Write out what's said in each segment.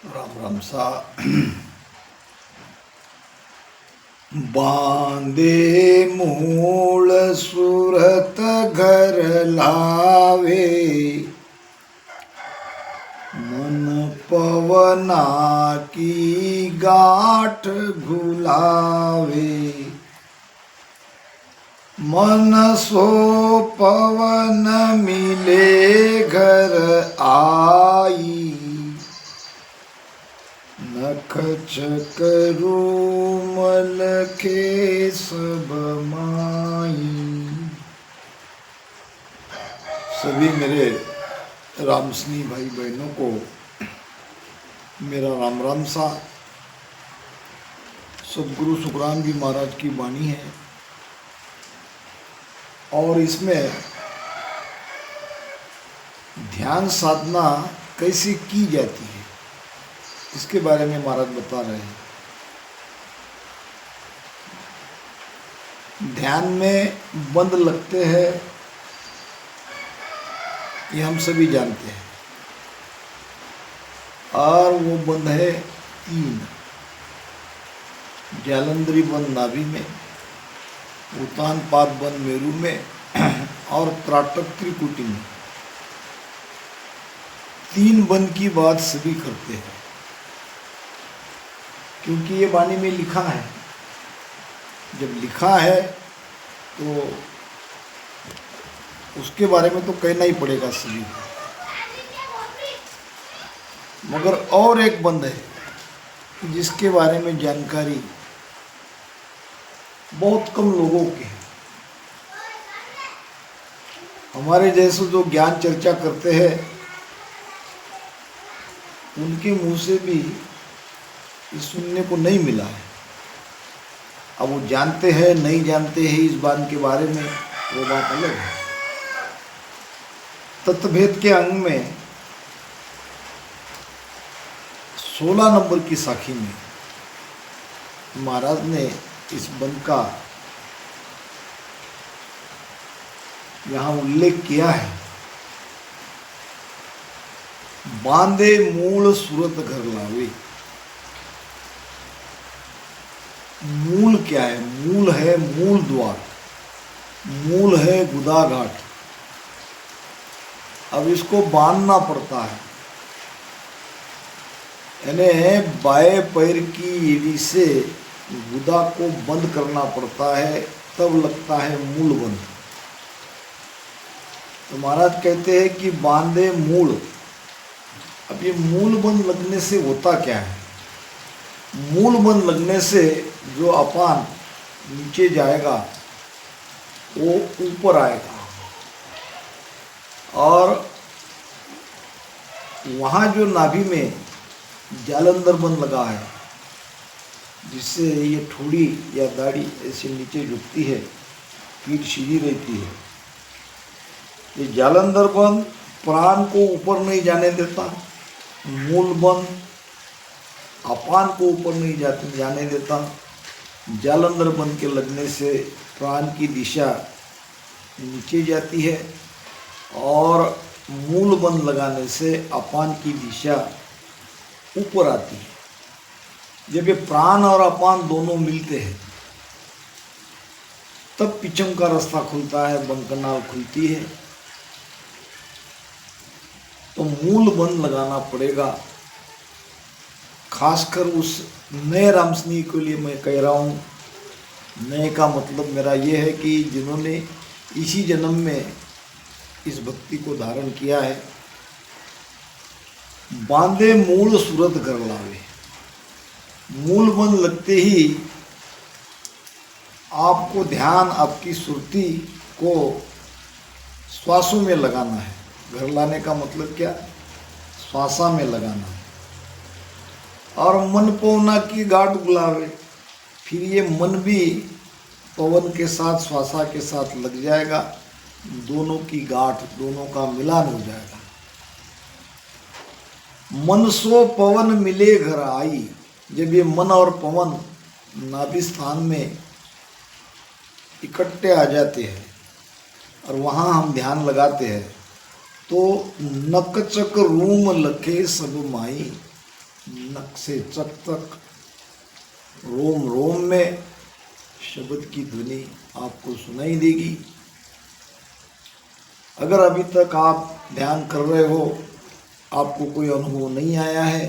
राम राम सा। बांधे मूल सूरत घर लावे, मन पवना की गाठ घुलावे। मन सो पवन मिले घर आई, नख चकरू मल के सब माई। सभी मेरे रामस्नी भाई बहनों को मेरा राम राम सा। सदगुरु सुखराम जी महाराज की वाणी है और इसमें ध्यान साधना कैसे की जाती है इसके बारे में महाराज बता रहे हैं। ध्यान में बंद लगते हैं ये हम सभी जानते हैं, और वो बंद है तीन। जालंधरी बंद नाभि में, उतान पाद बंद मेरु में और त्राटक त्रिकुटी में। तीन बंद की बात सभी करते हैं क्योंकि ये वाणी में लिखा है। जब लिखा है तो उसके बारे में तो कहना ही पड़ेगा सभी को। मगर और एक बंद है जिसके बारे में जानकारी बहुत कम लोगों की है। हमारे जैसे जो ज्ञान चर्चा करते हैं उनके मुंह से भी ये सुनने को नहीं मिला है। अब वो जानते हैं नहीं जानते हैं इस बात के बारे में वो बात अलग है। तत्वभेद के अंग में 16 नंबर की साखी में महाराज ने इस बंद का यहाँ उल्लेख किया है। बांधे मूल सूरत घर लावे। मूल क्या है? मूल है मूल द्वार, मूल है गुदा घाट। अब इसको बांधना पड़ता है, यानी बाएं पैर की एड़ी से गुदा को बंद करना पड़ता है, तब लगता है मूल बंद। तो महाराज कहते हैं कि बांधे मूल। अब ये मूल बंद लगने से होता क्या है? मूल बंद लगने से जो अपान नीचे जाएगा वो ऊपर आएगा, और वहाँ जो नाभि में जालंधर बंद लगा है जिससे ये ठोड़ी या दाढ़ी ऐसे नीचे झुकती है, पीठ सीधी रहती है। ये जालंधर बंद प्राण को ऊपर नहीं जाने देता, मूल बंद अपान को ऊपर नहीं जाने देता। जालंधर बंद के लगने से प्राण की दिशा नीचे जाती है और मूल बंद लगाने से अपान की दिशा ऊपर आती है। जब ये प्राण और अपान दोनों मिलते हैं तब पिचम का रास्ता खुलता है, बंकनाल खुलती है। तो मूल बंद लगाना पड़ेगा। खासकर उस नए रामस्नी के लिए मैं कह रहा हूँ। नए का मतलब मेरा ये है कि जिन्होंने इसी जन्म में इस भक्ति को धारण किया है। बांधे मूल सूरत घर लावे। मूल बंद लगते ही आपको ध्यान, आपकी सुरती को श्वासों में लगाना है। घर लाने का मतलब क्या? श्वासा में लगाना है। और मन पवना की गाठ गुलावे। फिर ये मन भी पवन के साथ, श्वासा के साथ लग जाएगा, दोनों की गाठ, दोनों का मिलान हो जाएगा। मन सो पवन मिले घर आई। जब ये मन और पवन नाभि स्थान में इकट्ठे आ जाते हैं और वहाँ हम ध्यान लगाते हैं तो नकचक रूम लखे सब माई। नक से चक तक, रोम रोम में शब्द की ध्वनि आपको सुनाई देगी। अगर अभी तक आप ध्यान कर रहे हो, आपको कोई अनुभव नहीं आया है,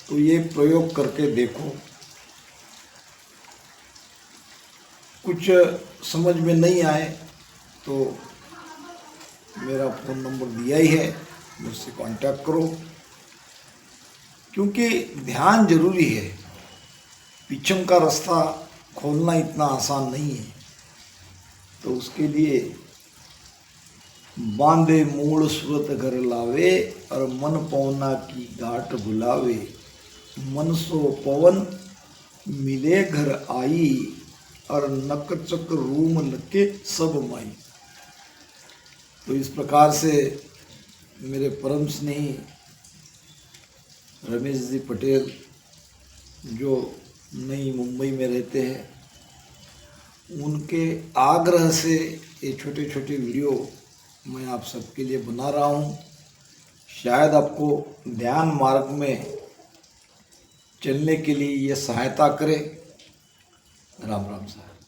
तो ये प्रयोग करके देखो। कुछ समझ में नहीं आए तो मेरा फ़ोन नंबर दिया ही है, मुझसे कांटेक्ट करो। क्योंकि ध्यान जरूरी है, पीछम का रास्ता खोलना इतना आसान नहीं है। तो उसके लिए बांधे मूल सुरत घर लावे, और मन पवना की घाट बुलावे। मन सो पवन मिले घर आई, और नक चक रूम लके सब माई। तो इस प्रकार से मेरे परम स्नेही रमेश जी पटेल, जो नई मुंबई में रहते हैं, उनके आग्रह से ये छोटे छोटे वीडियो मैं आप सबके लिए बना रहा हूँ। शायद आपको ध्यान मार्ग में चलने के लिए ये सहायता करे। राम राम साहब।